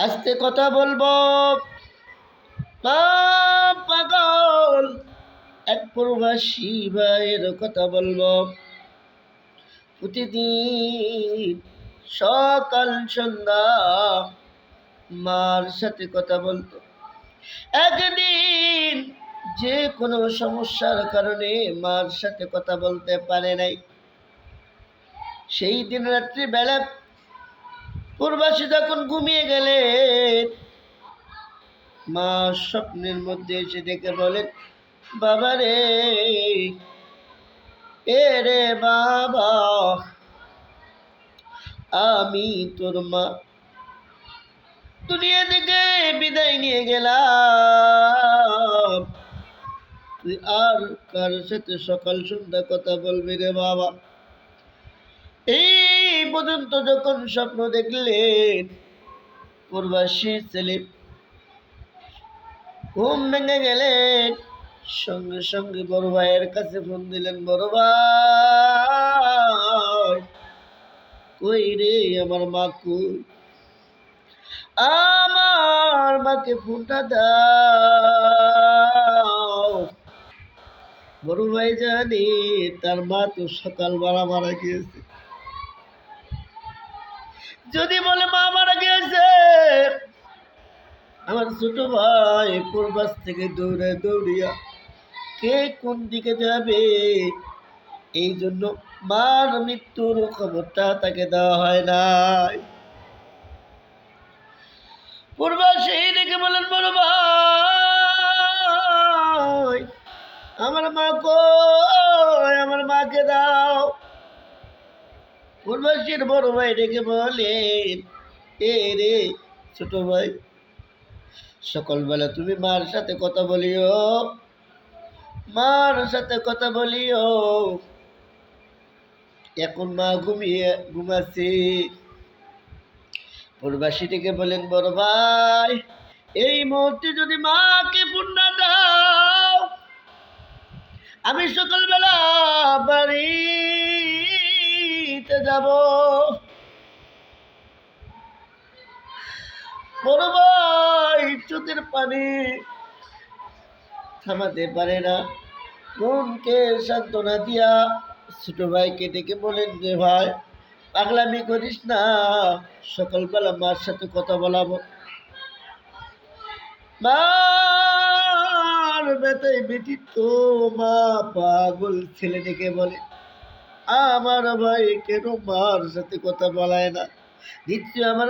আস্তে কথা বলবো, মা পাগল। এক প্রবাসী ভাইয়ের কথা বলবো। প্রতিদিন সকাল সন্ধ্যা মার সাথে কথা বলতো। একদিন যে কোনো সমস্যার কারণে মার সাথে কথা বলতে পারে নাই। সেই দিন রাত্রি বেলা প্রবাসী যখন ঘুমিয়ে গেলেন, মা স্বপ্নের মধ্যে এসে ডেকে বলেন, বাবা রে, এ রে বাবা, আমি তোর মা, দুনিয়া থেকে বিদায় নিয়ে গেলাম। তুই আর কার সাথে সকাল সন্ধ্যা কথা বলবি রে বাবা? এই পর্যন্ত যখন স্বপ্ন দেখলেন, প্রবাসী ছেলে ঘুম ভেঙে গেলেন। সঙ্গে সঙ্গে বড় ভাইয়ের কাছে ফোন দিলেন, বড় ভাই, কই রে আমার মা, কই? আমার মাকে ফোনটা দাও। বড় ভাই জানি তার মা তো সকালবেলা মারা গিয়েছে। যদি বলে মা মারা গিয়েছে, আমার ছোট ভাই প্রবাস থেকে দৌড়ে দৌড়িয়া কে কোন দিকে যাবে, এই জন্য মার মৃত্যুর খবরটা তাকে দেওয়া হয় নাই। প্রবাসী ডেকে বলেন, বড় ভাই, আমার মা কই? আমার মাকে দাও। প্রবাসীর বড় ভাই ডেকে বলেন, এ রে ছোট ভাই, সকালবেলা তুমি মার সাথে কথা বলিও, মার সাথে কথা বলিও। এখন মা ঘুমাচ্ছে। প্রবাসী ডেকে বলেন, বড় ভাই, এই মুহূর্তে যদি মাকে ফোন না দাও, আমি সকালবেলা বাড়িতে যাব। বড় ভাই চোখের পানি থামাতে পারে না। মনকে সান্ত্বনা দিয়া ছোট ভাইকে ডেকে বলেন, যে ভাই, পাগলামি করিস না, সকালবেলা মার সাথে কথা বলাবো। মার ব্যথায় ব্যতীত মা পাগল ছেলে ডেকে বলে, আমার ভাই কেন মার সাথে কথা বলায় না? নিশ্চয় আমার